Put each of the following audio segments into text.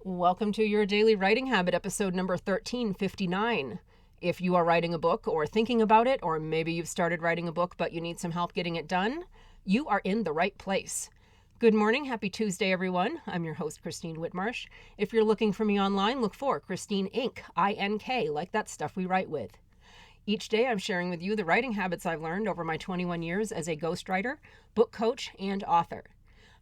Welcome to your Daily Writing Habit, episode number 1359. If you are writing a book or thinking about it, or maybe you've started writing a book but you need some help getting it done, you are in the right place. Good morning. Happy Tuesday, everyone. I'm your host, Christine Whitmarsh. If you're looking for me online, look for Christine Inc., I-N-K, like that stuff we write with. Each day, I'm sharing with you the writing habits I've learned over my 21 years as a ghostwriter, book coach, and author.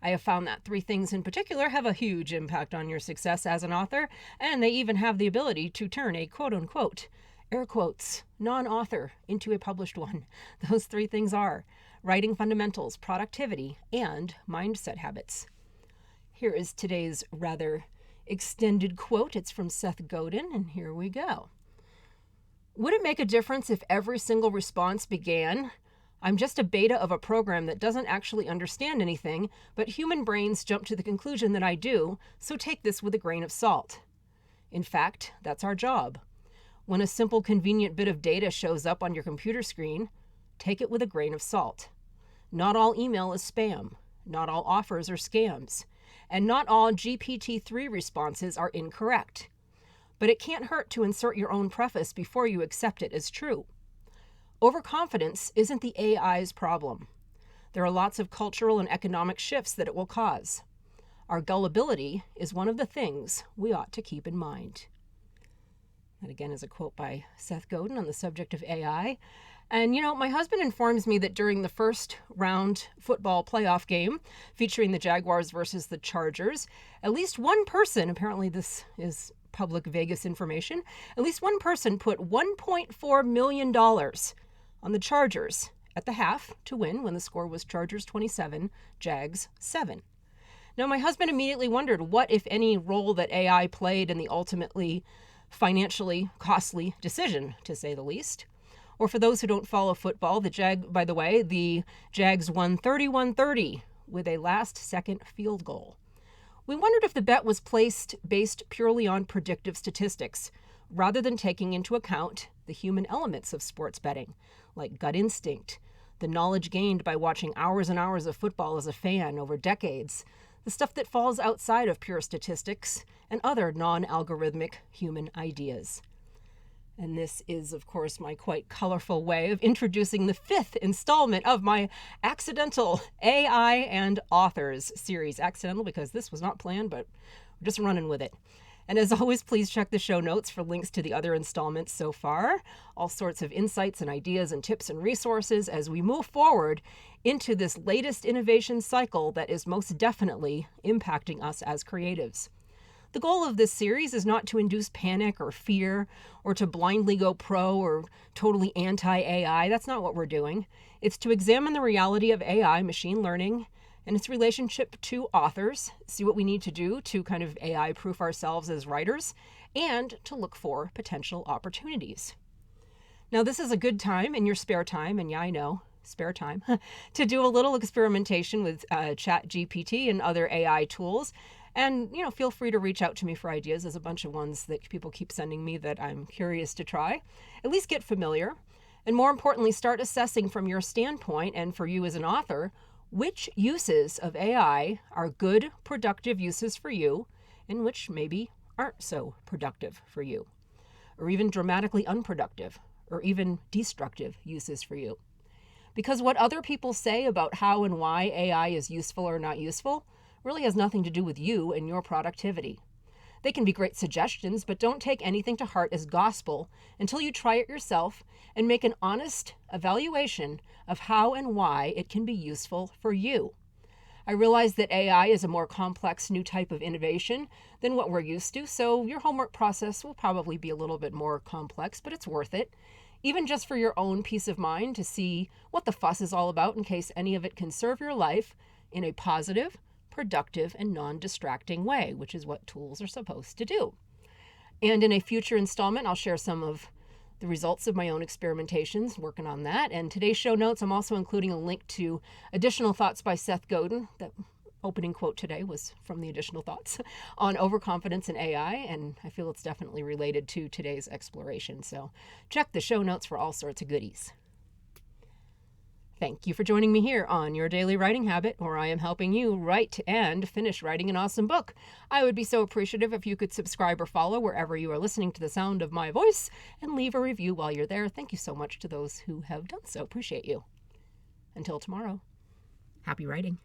I have found that three things in particular have a huge impact on your success as an author, and they even have the ability to turn a quote-unquote, air quotes, non-author into a published one. Those three things are writing fundamentals, productivity, and mindset habits. Here is today's rather extended quote. It's from Seth Godin, and here we go. Would it make a difference if every single response began, "I'm just a beta of a program that doesn't actually understand anything, but human brains jump to the conclusion that I do, so take this with a grain of salt"? In fact, that's our job. When a simple, convenient bit of data shows up on your computer screen, take it with a grain of salt. Not all email is spam, not all offers are scams, and not all GPT-3 responses are incorrect. But it can't hurt to insert your own preface before you accept it as true. Overconfidence isn't the AI's problem. There are lots of cultural and economic shifts that it will cause. Our gullibility is one of the things we ought to keep in mind. That again is a quote by Seth Godin on the subject of AI. And my husband informs me that during the first round football playoff game featuring the Jaguars versus the Chargers, at least one person, apparently this is public Vegas information, at least one person put $1.4 million on the Chargers at the half to win when the score was Chargers 27, Jags 7. Now, my husband immediately wondered what, if any, role that AI played in the ultimately financially costly decision, to say the least. Or for those who don't follow football, the Jags won 31-30 with a last-second field goal. We wondered if the bet was placed based purely on predictive statistics, rather than taking into account the human elements of sports betting, like gut instinct, the knowledge gained by watching hours and hours of football as a fan over decades, the stuff that falls outside of pure statistics, and other non-algorithmic human ideas. And this is, of course, my quite colorful way of introducing the fifth installment of my accidental AI and authors series. Accidental because this was not planned, but we're just running with it. And as always, please check the show notes for links to the other installments so far, all sorts of insights and ideas and tips and resources as we move forward into this latest innovation cycle that is most definitely impacting us as creatives. The goal of this series is not to induce panic or fear or to blindly go pro or totally anti-AI. That's not what we're doing. It's to examine the reality of AI, machine learning, and its relationship to authors, see what we need to do to kind of AI-proof ourselves as writers, and to look for potential opportunities. Now, this is a good time in your spare time, and yeah, I know, spare time, to do a little experimentation with ChatGPT and other AI tools. And, feel free to reach out to me for ideas. There's a bunch of ones that people keep sending me that I'm curious to try. At least get familiar. And more importantly, start assessing from your standpoint and for you as an author, which uses of AI are good, productive uses for you and which maybe aren't so productive for you, or even dramatically unproductive, or even destructive uses for you. Because what other people say about how and why AI is useful or not useful really has nothing to do with you and your productivity. They can be great suggestions, but don't take anything to heart as gospel until you try it yourself and make an honest evaluation of how and why it can be useful for you. I realize that AI is a more complex new type of innovation than what we're used to, so your homework process will probably be a little bit more complex, but it's worth it, even just for your own peace of mind to see what the fuss is all about in case any of it can serve your life in a positive, productive, and non-distracting way, which is what tools are supposed to do. And in a future installment, I'll share some of the results of my own experimentations, working on that. And today's show notes, I'm also including a link to additional thoughts by Seth Godin. That opening quote today was from the additional thoughts on overconfidence in AI, and I feel it's definitely related to today's exploration. So check the show notes for all sorts of goodies. Thank you for joining me here on Your Daily Writing Habit, where I am helping you write and finish writing an awesome book. I would be so appreciative if you could subscribe or follow wherever you are listening to the sound of my voice, and leave a review while you're there. Thank you so much to those who have done so. Appreciate you. Until tomorrow, happy writing.